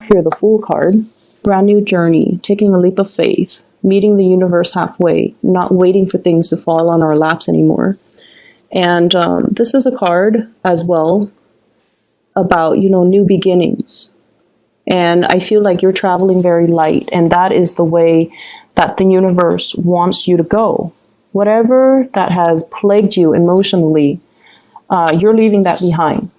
here the Fool card. Brand new journey, taking a leap of faith, meeting the universe halfway, not waiting for things to fall on our laps anymore. And this is a card as well about, new beginnings. And I feel like you're traveling very light, and that is the way that the universe wants you to go. Whatever that has plagued you emotionally, you're leaving that behind.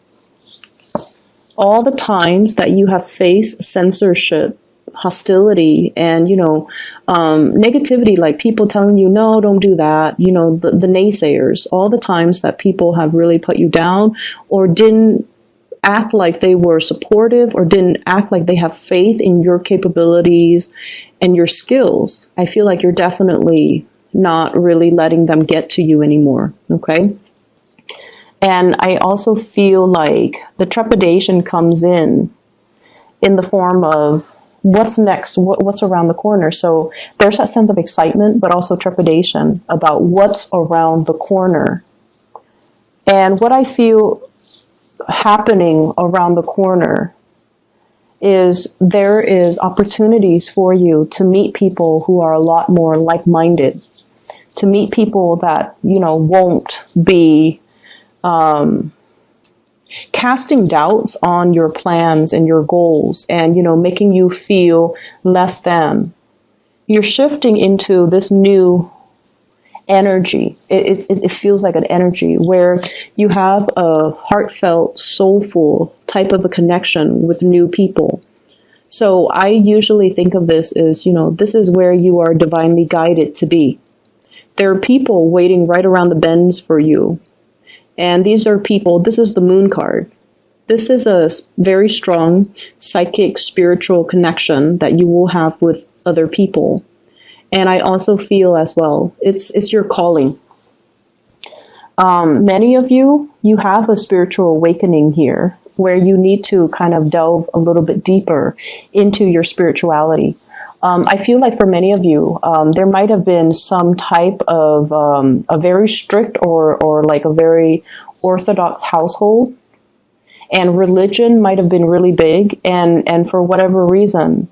All the times that you have faced censorship, hostility, and, negativity, like people telling you, no, don't do that, the naysayers, all the times that people have really put you down or didn't act like they were supportive or didn't act like they have faith in your capabilities and your skills, I feel like you're definitely not really letting them get to you anymore. Okay. And I also feel like the trepidation comes in the form of what's next, what's around the corner. So there's that sense of excitement, but also trepidation about what's around the corner. And what I feel happening around the corner is there is opportunities for you to meet people who are a lot more like-minded, to meet people that, won't be casting doubts on your plans and your goals and, making you feel less than. You're shifting into this new energy. It feels like an energy where you have a heartfelt, soulful type of a connection with new people. So I usually think of this as, this is where you are divinely guided to be. There are people waiting right around the bends for you. And these are people, this is the Moon card. This is a very strong psychic, spiritual connection that you will have with other people. And I also feel as well, it's your calling. Many of you have a spiritual awakening here where you need to kind of delve a little bit deeper into your spirituality. I feel like for many of you, there might have been some type of a very strict or like a very orthodox household, and religion might have been really big. And for whatever reason,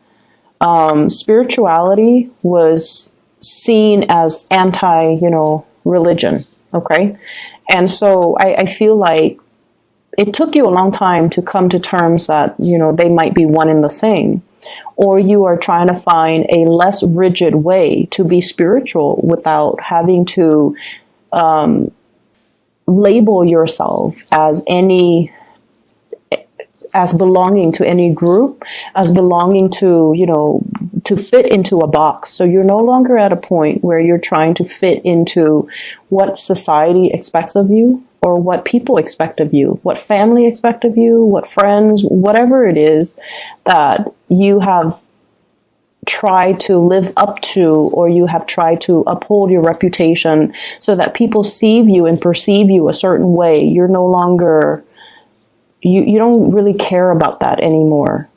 spirituality was seen as anti-religion. Okay. And so I feel like it took you a long time to come to terms that, they might be one and the same. Or you are trying to find a less rigid way to be spiritual without having to label yourself as belonging to any group, as belonging to, to fit into a box. So you're no longer at a point where you're trying to fit into what society expects of you or what people expect of you, what family expect of you, what friends, whatever it is that you have tried to live up to, or you have tried to uphold your reputation so that people see you and perceive you a certain way. You're no longer, you don't really care about that anymore.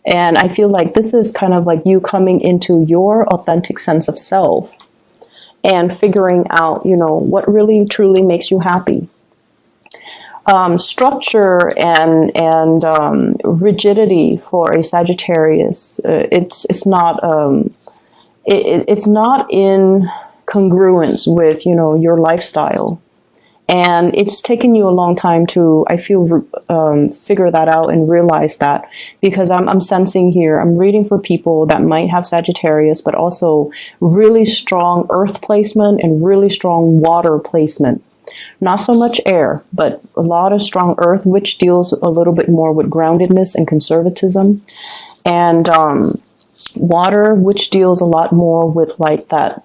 And I feel like this is kind of like you coming into your authentic sense of self and figuring out, what really truly makes you happy. Structure and rigidity for a Sagittarius, it's not in congruence with your lifestyle, and it's taken you a long time to, I feel, figure that out and realize that, because I'm sensing here, I'm reading for people that might have Sagittarius, but also really strong earth placement and really strong water placement. Not so much air, but a lot of strong earth, which deals a little bit more with groundedness and conservatism. And water, which deals a lot more with like that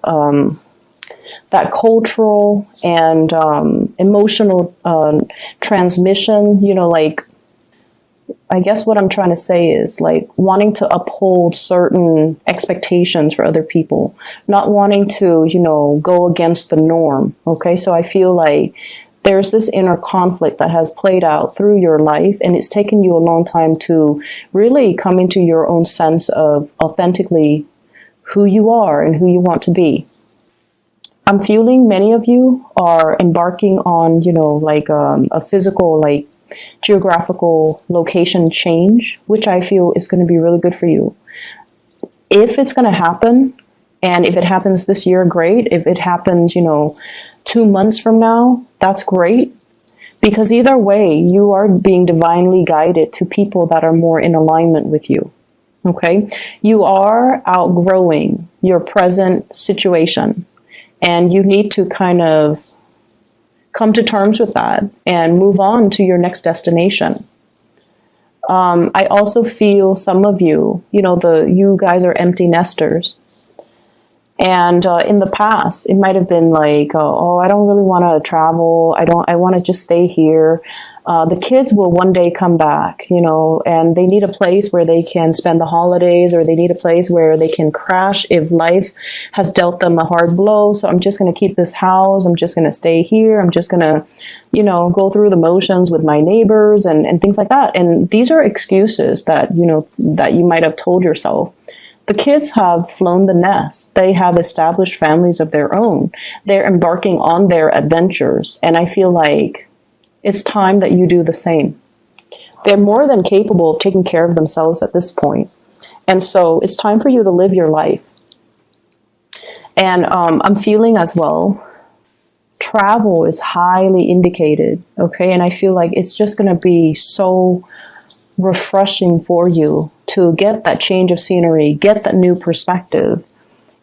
cultural and emotional transmission, like, I guess what I'm trying to say is like wanting to uphold certain expectations for other people, not wanting to, go against the norm. Okay. So I feel like there's this inner conflict that has played out through your life, and it's taken you a long time to really come into your own sense of authentically who you are and who you want to be. I'm feeling many of you are embarking on, like a physical, like geographical location change, which I feel is going to be really good for you. If it's going to happen, and if it happens this year, great. If it happens, 2 months from now, that's great. Because either way, you are being divinely guided to people that are more in alignment with you. Okay? You are outgrowing your present situation. And you need to kind of come to terms with that and move on to your next destination. I also feel some of you, you guys are empty nesters. And in the past, it might have been like, I don't really want to travel. I want to just stay here. The kids will one day come back, and they need a place where they can spend the holidays, or they need a place where they can crash if life has dealt them a hard blow. So I'm just going to keep this house. I'm just going to stay here. I'm just going to, go through the motions with my neighbors and things like that. And these are excuses that, that you might have told yourself. The kids have flown the nest. They have established families of their own. They're embarking on their adventures. And I feel like it's time that you do the same. They're more than capable of taking care of themselves at this point. And so it's time for you to live your life. And I'm feeling as well, travel is highly indicated. Okay. And I feel like it's just going to be so refreshing for you to get that change of scenery, get that new perspective,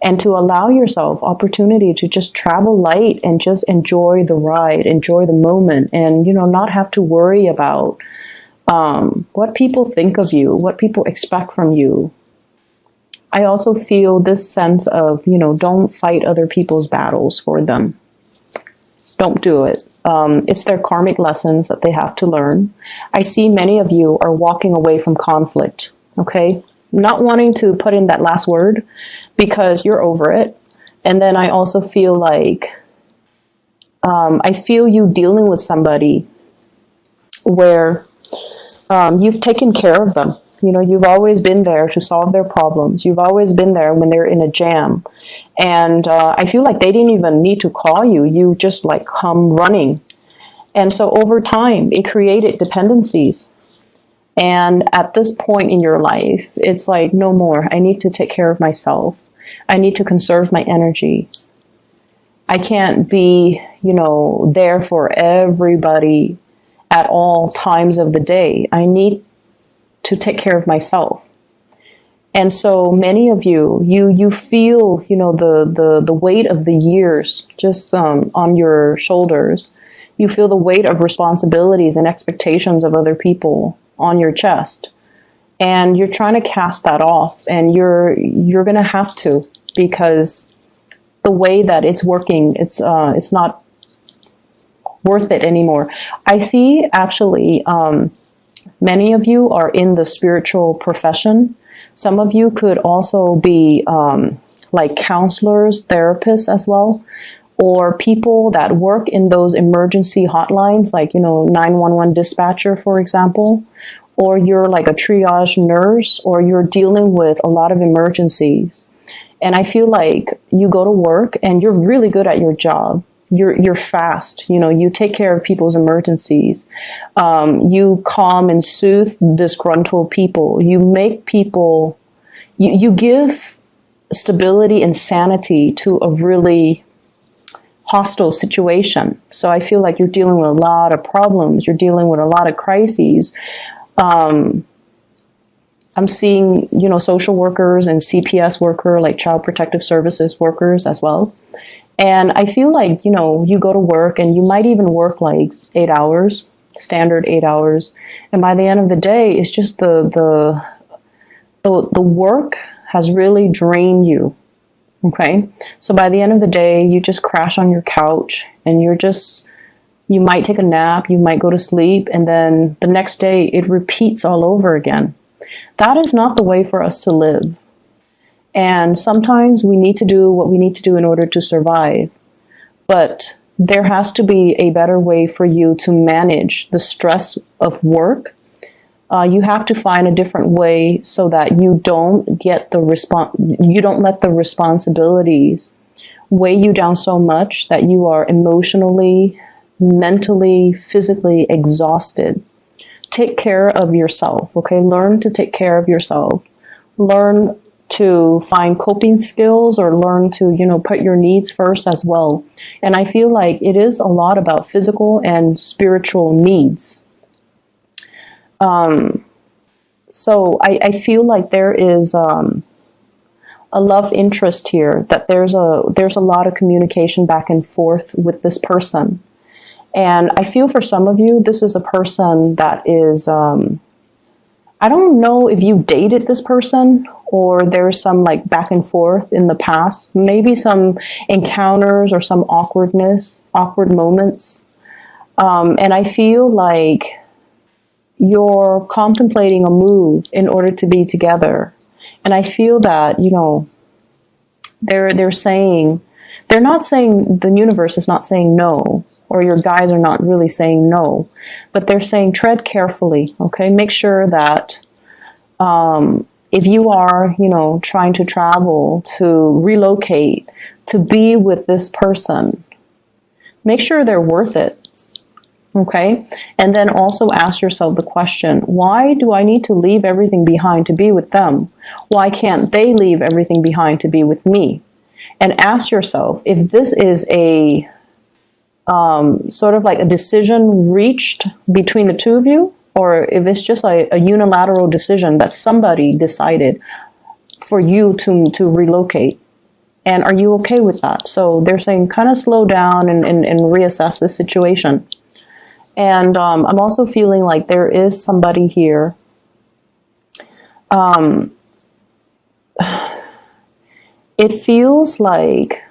and to allow yourself opportunity to just travel light and just enjoy the ride, enjoy the moment, and, not have to worry about what people think of you, what people expect from you. I also feel this sense of, don't fight other people's battles for them. Don't do it. It's their karmic lessons that they have to learn. I see many of you are walking away from conflict. Okay, not wanting to put in that last word because you're over it. And then I also feel like I feel you dealing with somebody where you've taken care of them. You've always been there to solve their problems. You've always been there when they're in a jam. And I feel like they didn't even need to call you. You just come running. And so over time, it created dependencies. And at this point in your life, it's like, no more. I need to take care of myself. I need to conserve my energy. I can't be, there for everybody at all times of the day. I need to take care of myself. And so many of you feel, the weight of the years just on your shoulders. You feel the weight of responsibilities and expectations of other people on your chest, and you're trying to cast that off, and you're going to have to, because the way that it's working, it's not worth it anymore. I see actually many of you are in the spiritual profession. Some of you could also be like counselors, therapists as well, or people that work in those emergency hotlines, like, 911 dispatcher, for example, or you're like a triage nurse, or you're dealing with a lot of emergencies. And I feel like you go to work and you're really good at your job. You're fast, you take care of people's emergencies. You calm and soothe disgruntled people. You make people, you give stability and sanity to a really hostile situation. So I feel like you're dealing with a lot of problems. You're dealing with a lot of crises. I'm seeing, social workers and CPS worker, like child protective services workers as well. And I feel like, you go to work and you might even work like 8 hours, standard 8 hours. And by the end of the day, it's just the work has really drained you. Okay. So by the end of the day, you just crash on your couch and you might take a nap, you might go to sleep, and then the next day it repeats all over again. That is not the way for us to live. And sometimes we need to do what we need to do in order to survive. But there has to be a better way for you to manage the stress of work. You have to find a different way so that you don't get you don't let the responsibilities weigh you down so much that you are emotionally, mentally, physically exhausted. take care of yourself, okay? Learn to take care of yourself. Learn to find coping skills, or learn to, put your needs first as well. And I feel like it is a lot about physical and spiritual needs. So I feel like there is a love interest here, that there's a lot of communication back and forth with this person. And I feel for some of you, this is a person that is, I don't know if you dated this person or there's some like back and forth in the past, maybe some encounters or some awkward moments. And I feel like you're contemplating a move in order to be together. And I feel that, they're saying, they're not saying, the universe is not saying no, or your guys are not really saying no, but they're saying tread carefully, okay? Make sure that if you are, trying to travel, to relocate, to be with this person, make sure they're worth it, okay? And then also ask yourself the question, why do I need to leave everything behind to be with them? Why can't they leave everything behind to be with me? And ask yourself if this is a sort of like a decision reached between the two of you, or if it's just a unilateral decision that somebody decided for you to relocate. And are you okay with that? So they're saying kind of slow down and reassess the situation. And I'm also feeling like there is somebody here. It feels like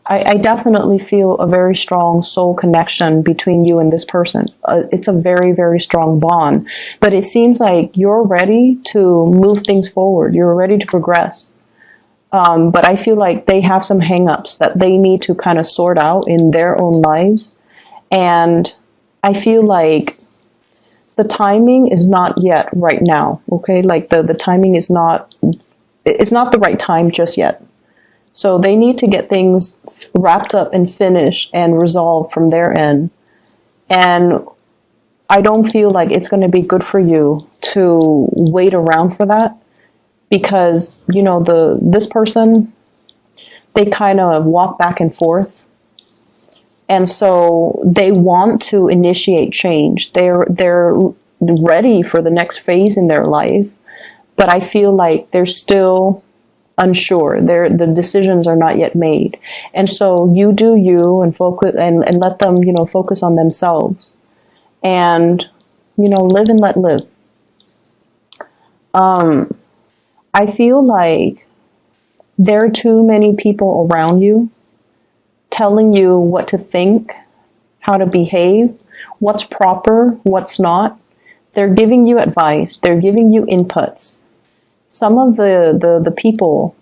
I definitely feel a very strong soul connection between you and this person. It's a very, very strong bond. But it seems like you're ready to move things forward. You're ready to progress. But I feel like they have some hang-ups that they need to kind of sort out in their own lives. And I feel like the timing is not yet right now, okay? Like the timing is not, it's not the right time just yet. So they need to get things wrapped up and finished and resolved from their end. And I don't feel like it's going to be good for you to wait around for that, because, this person, they kind of walk back and forth. And so they want to initiate change. They're ready for the next phase in their life. But I feel like they're still unsure. The decisions are not yet made. And so you do you and focus and let them, focus on themselves and, live and let live. I feel like there are too many people around you telling you what to think, how to behave, what's proper, what's not. They're giving you advice. They're giving you inputs. Some of the people,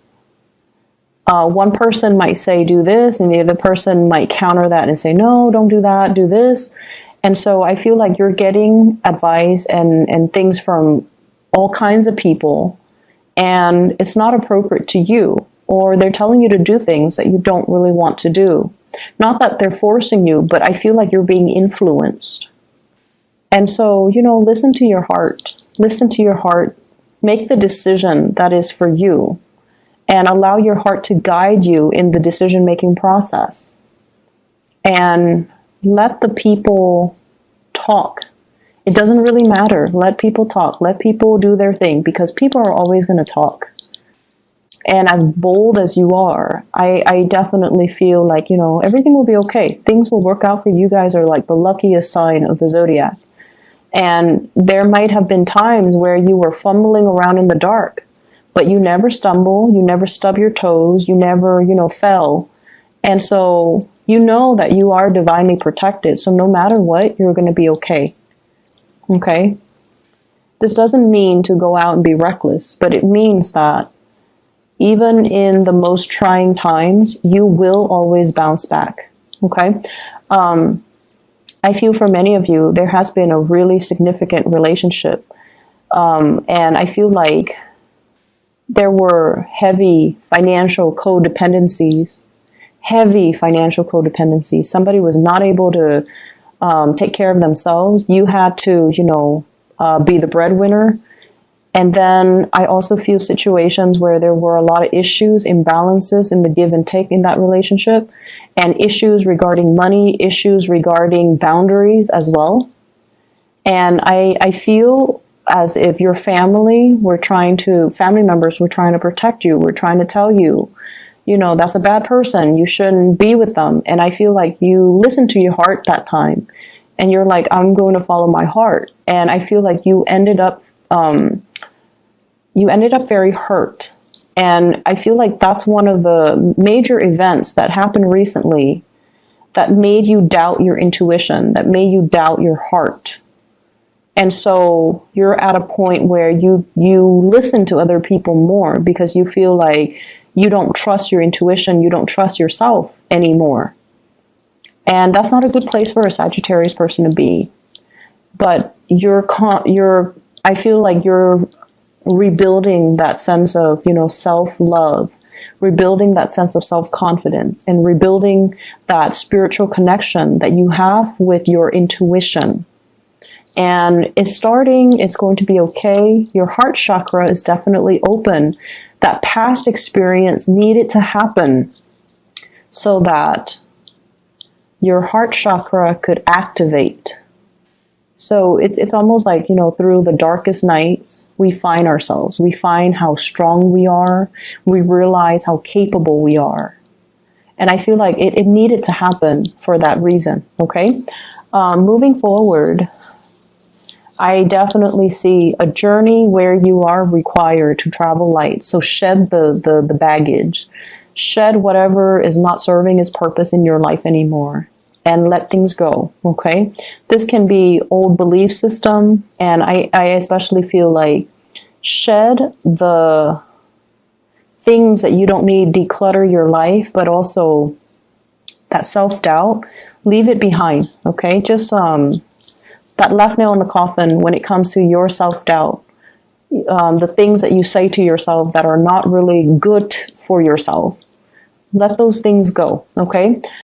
one person might say, do this, and the other person might counter that and say, no, don't do that, do this. And so I feel like you're getting advice and things from all kinds of people, and it's not appropriate to you, or they're telling you to do things that you don't really want to do. Not that they're forcing you, but I feel like you're being influenced. And so, listen to your heart. Listen to your heart. Make the decision that is for you, and allow your heart to guide you in the decision-making process. And let the people talk. It doesn't really matter. Let people talk. Let people do their thing, because people are always going to talk. And as bold as you are, I definitely feel like, everything will be okay. Things will work out for you. Guys are like the luckiest sign of the zodiac. And there might have been times where you were fumbling around in the dark, but you never stumble, you never stub your toes, you never, fell. And so you know that you are divinely protected. So no matter what, you're going to be okay. Okay? This doesn't mean to go out and be reckless, but it means that even in the most trying times, you will always bounce back. Okay? I feel for many of you, there has been a really significant relationship. And I feel like there were heavy financial codependencies. Somebody was not able to take care of themselves. You had to, be the breadwinner. And then I also feel situations where there were a lot of issues, imbalances in the give and take in that relationship, and issues regarding money, issues regarding boundaries as well. And I feel as if your family members were trying to protect you. We're trying to tell you, that's a bad person. You shouldn't be with them. And I feel like you listened to your heart that time. And you're like, I'm going to follow my heart. And I feel like you ended up very hurt. And I feel like that's one of the major events that happened recently that made you doubt your intuition, that made you doubt your heart. And so you're at a point where you listen to other people more because you feel like you don't trust your intuition, you don't trust yourself anymore. And that's not a good place for a Sagittarius person to be. But I feel like you're rebuilding that sense of, self-love, rebuilding that sense of self-confidence, and rebuilding that spiritual connection that you have with your intuition. And it's going to be okay. Your heart chakra is definitely open. That past experience needed to happen so that your heart chakra could activate. So it's almost like, through the darkest nights, we find ourselves. We find how strong we are. We realize how capable we are. And I feel like it needed to happen for that reason, okay? Moving forward, I definitely see a journey where you are required to travel light. So shed the baggage. Shed whatever is not serving its purpose in your life anymore. And let things go, okay? This can be old belief system, and I especially feel like shed the things that you don't need, declutter your life, but also that self-doubt, leave it behind, okay? Just that last nail in the coffin when it comes to your self-doubt, the things that you say to yourself that are not really good for yourself. Let those things go, okay?